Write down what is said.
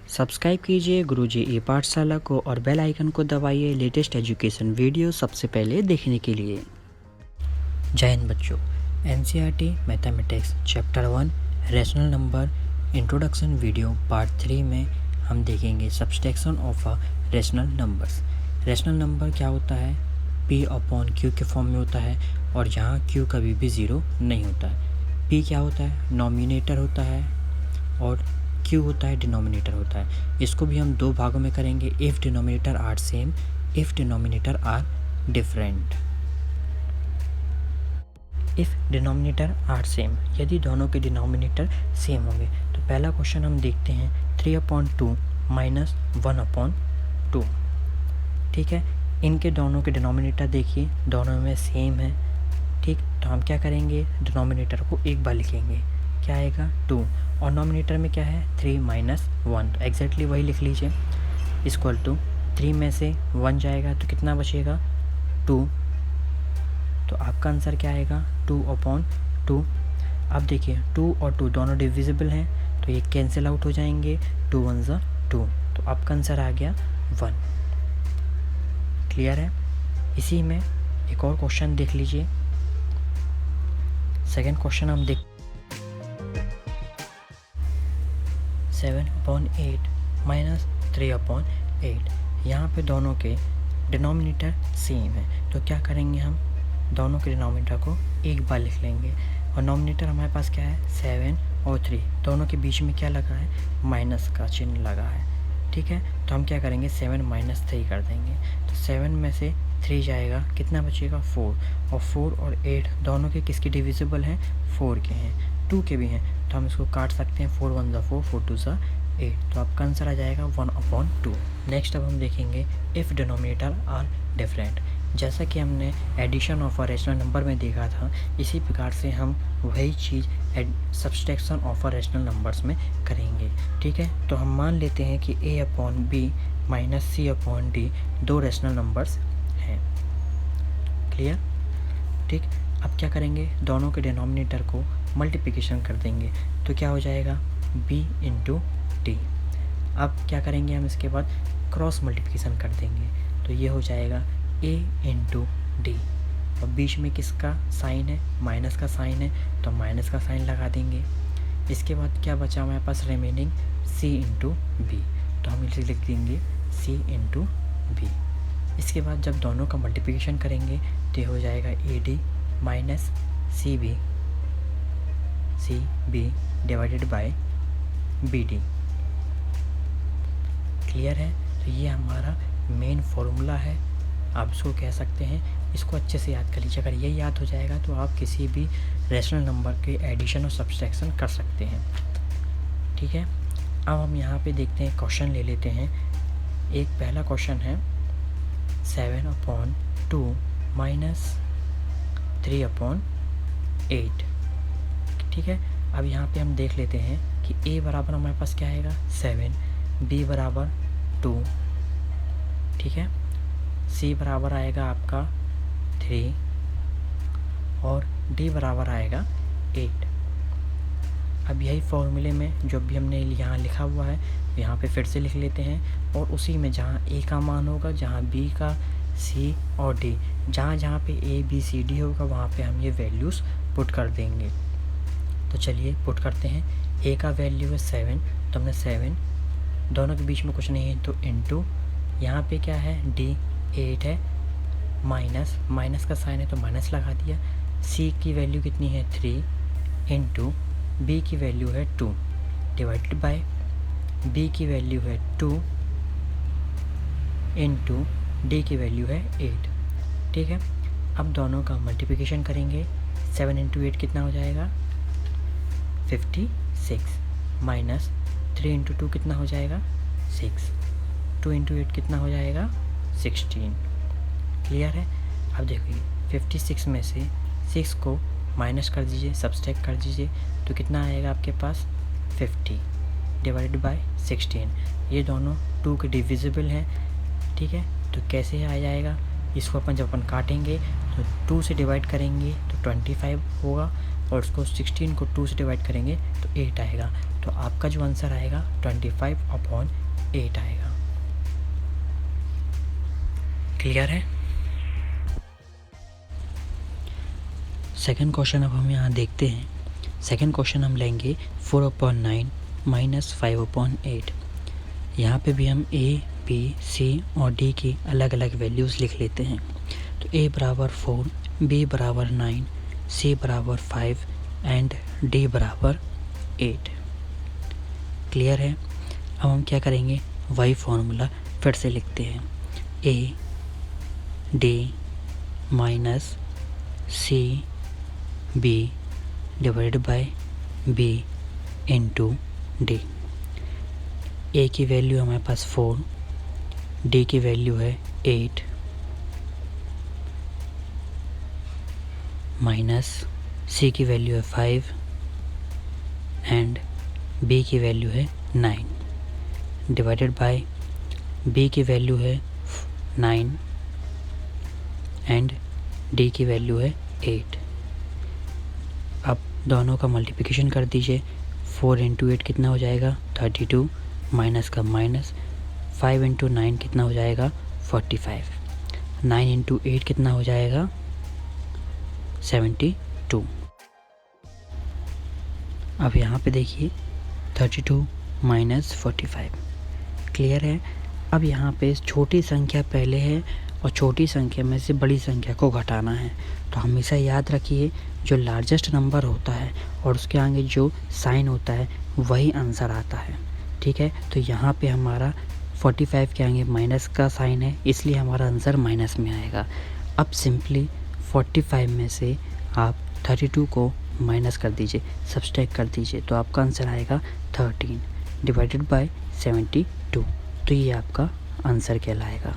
Subscribe कीजिए गुरुजी ई पाठशाला को और बेल आइकन को दबाइए लेटेस्ट एजुकेशन वीडियो सबसे पहले देखने के लिए। जय हिंद बच्चों, NCERT mathematics chapter 1 rational number introduction video part 3 में हम देखेंगे subtraction of a rational numbers. Rational number क्या होता है? p अपॉन q के फॉर्म में होता है और जहाँ q कभी भी ज़ीरो नहीं होता है। p क्या होता है? नॉमिनेटर होता है और q होता है डिनोमिनेटर होता है। इसको भी हम दो भागों में करेंगे, if denominator are same, if denominator are different. If denominator are same, यदि दोनों के डिनोमिनेटर सेम होंगे। तो पहला क्वेश्चन हम देखते हैं 3/2 माइनस 1/2। ठीक है, इनके दोनों के डिनोमिनेटर देखिए, दोनों में सेम है। ठीक, तो हम क्या करेंगे, डिनोमिनेटर को एक बार लिखेंगे, क्या आएगा 2, और नॉमिनेटर में क्या है 3 माइनस 1, तो एग्जैक्टली वही लिख लीजिए। इक्वल टू 3 में से 1 जाएगा तो कितना बचेगा 2, तो आपका आंसर क्या आएगा 2/2। अब देखिए 2 और 2 दोनों डिविजिबल हैं तो ये कैंसिल आउट हो जाएंगे, 2 1 ज़ा 2, तो आपका आंसर आ गया 1। क्लियर है? इसी में एक और क्वेश्चन देख लीजिए। सेकंड क्वेश्चन हम देख 7/8 माइनस 3/8। यहाँ पे दोनों के डिनोमिनेटर सेम है तो क्या करेंगे, हम दोनों के डिनोमिनेटर को एक बार लिख लेंगे। और नॉमिनेटर हमारे पास क्या है 7 और 3, दोनों के बीच में क्या लगा है, माइनस का चिन्ह लगा है। ठीक है, तो हम क्या करेंगे 7 माइनस 3 कर देंगे, तो 7 में से 3 जाएगा, कितना बचेगा 4, और 4 और 8 दोनों के किसके डिविजिबल हैं, 4 के हैं, 2 के भी हैं, तो हम इसको काट सकते हैं, 4 1 ज़ा 4, 4 2 ज़ा 8, तो आपका आंसर आ जाएगा 1/2। नेक्स्ट अब हम देखेंगे इफ़ डिनोमिनेटर आर डिफरेंट। जैसा कि हमने addition of a rational number में देखा था, इसी प्रकार से हम वही चीज़ subtraction of a rational numbers में करेंगे। ठीक है, तो हम मान लेते हैं कि a/b माइनस c/d दो रैशनल नंबर्स हैं। क्लियर? ठीक, अब क्या करेंगे, दोनों के डिनोमिनेटर को मल्टीप्लिकेशन कर देंगे, तो क्या हो जाएगा b इंटू डी। अब क्या करेंगे, हम इसके बाद क्रॉस मल्टीप्लिकेशन कर देंगे, तो ये हो जाएगा a इंटू डी, और बीच में किसका साइन है, माइनस का साइन है, तो माइनस का साइन लगा देंगे। इसके बाद क्या बचा हमारे पास रिमेनिंग c इंटू बी, तो हम इसे लिख देंगे c इंटू बी। इसके बाद जब दोनों का मल्टीप्लिकेशन करेंगे तो ये हो जाएगा A D minus C B divided by B D. Clear है? तो ये हमारा मेन फॉर्मूला है, आप इसको कह सकते हैं। इसको अच्छे से याद कर लीजिए, अगर ये याद हो जाएगा तो आप किसी भी रैशनल नंबर के एडिशन और सब्सट्रैक्शन कर सकते हैं। ठीक है, अब हम यहाँ पे देखते हैं, क्वेश्चन ले लेते हैं। एक पहला क्वेश्चन है 7/2 माइनस 3/8। ठीक है, अब यहाँ पे हम देख लेते हैं कि a बराबर हमारे पास क्या आएगा 7, b बराबर 2, ठीक है, c बराबर आएगा आपका 3 और d बराबर आएगा 8। अब यही फॉर्मूले में जो भी हमने यहाँ लिखा हुआ है यहाँ पे फिर से लिख लेते हैं, और उसी में जहाँ a का मान होगा, जहाँ b का, c और d, जहाँ पे a b c d होगा वहाँ पे हम ये वैल्यूज़ पुट कर देंगे। तो चलिए पुट करते हैं। a का वैल्यू है 7, तो हमने 7, दोनों के बीच में कुछ नहीं है तो इनटू, यहाँ पे क्या है d 8 है, माइनस का साइन है तो माइनस लगा दिया। c की वैल्यू कितनी है 3 इंटू b की वैल्यू है 2 डिवाइडेड बाय b की वैल्यू है 2 इंटू d की वैल्यू है 8। ठीक है, अब दोनों का मल्टीप्लिकेशन करेंगे, 7 इंटू 8 कितना हो जाएगा 56, माइनस 3 इंटू 2 कितना हो जाएगा 6, 2 इंटू 8 कितना हो जाएगा 16। क्लियर है? अब देखिए 56 में से 6 को माइनस कर दीजिए, सब्सट्रैक्ट कर दीजिए, तो कितना आएगा आपके पास 50 डिवाइडेड बाय 16। ये दोनों 2 के डिविजिबल हैं। ठीक है, तो कैसे आ जाएगा, इसको जब अपन काटेंगे तो 2 से डिवाइड करेंगे तो 25 होगा, और उसको 16 को 2 से डिवाइड करेंगे तो 8 आएगा। तो आपका जो आंसर आएगा 25/8 आएगा। क्लियर है? सेकंड क्वेश्चन अब हम यहाँ देखते हैं। सेकंड क्वेश्चन हम लेंगे 4/9 माइनस 5/8। यहाँ पे भी हम ए, बी, सी और डी की अलग अलग वैल्यूज़ लिख लेते हैं। तो ए बराबर 4, बी बराबर 9, सी बराबर 5 एंड डी बराबर 8। क्लियर है? अब हम क्या करेंगे, वही फॉर्मूला फिर से लिखते हैं। A D minus C B divided by B into D. A की वैल्यू हमारे पास 4, डी की वैल्यू है 8 माइनस सी की वैल्यू है 5 एंड बी की वैल्यू है 9 डिवाइडेड बाय बी की वैल्यू है 9 एंड डी की वैल्यू है 8। अब दोनों का मल्टीप्लिकेशन कर दीजिए। 4 इंटू 8 कितना हो जाएगा 32, माइनस का माइनस। 5 इंटू 9 कितना हो जाएगा 45। 9 इंटू 8 कितना हो जाएगा 72। अब यहाँ पे देखिए 32 माइनस 45। क्लियर है? अब यहाँ पे छोटी संख्या पहले है और छोटी संख्या में से बड़ी संख्या को घटाना है। तो हमेशा याद रखिए जो लार्जेस्ट नंबर होता है और उसके आगे जो साइन होता है वही आंसर आता है। ठीक है? तो यहाँ पे हमारा 45 के आगे माइनस का साइन है, इसलिए हमारा आंसर माइनस में आएगा। अब सिंपली 45 में से आप 32 को माइनस कर दीजिए, सब्सट्रैक्ट कर दीजिए, तो आपका आंसर आएगा 13 डिवाइडेड बाय 72। तो ये आपका आंसर कहलाएगा।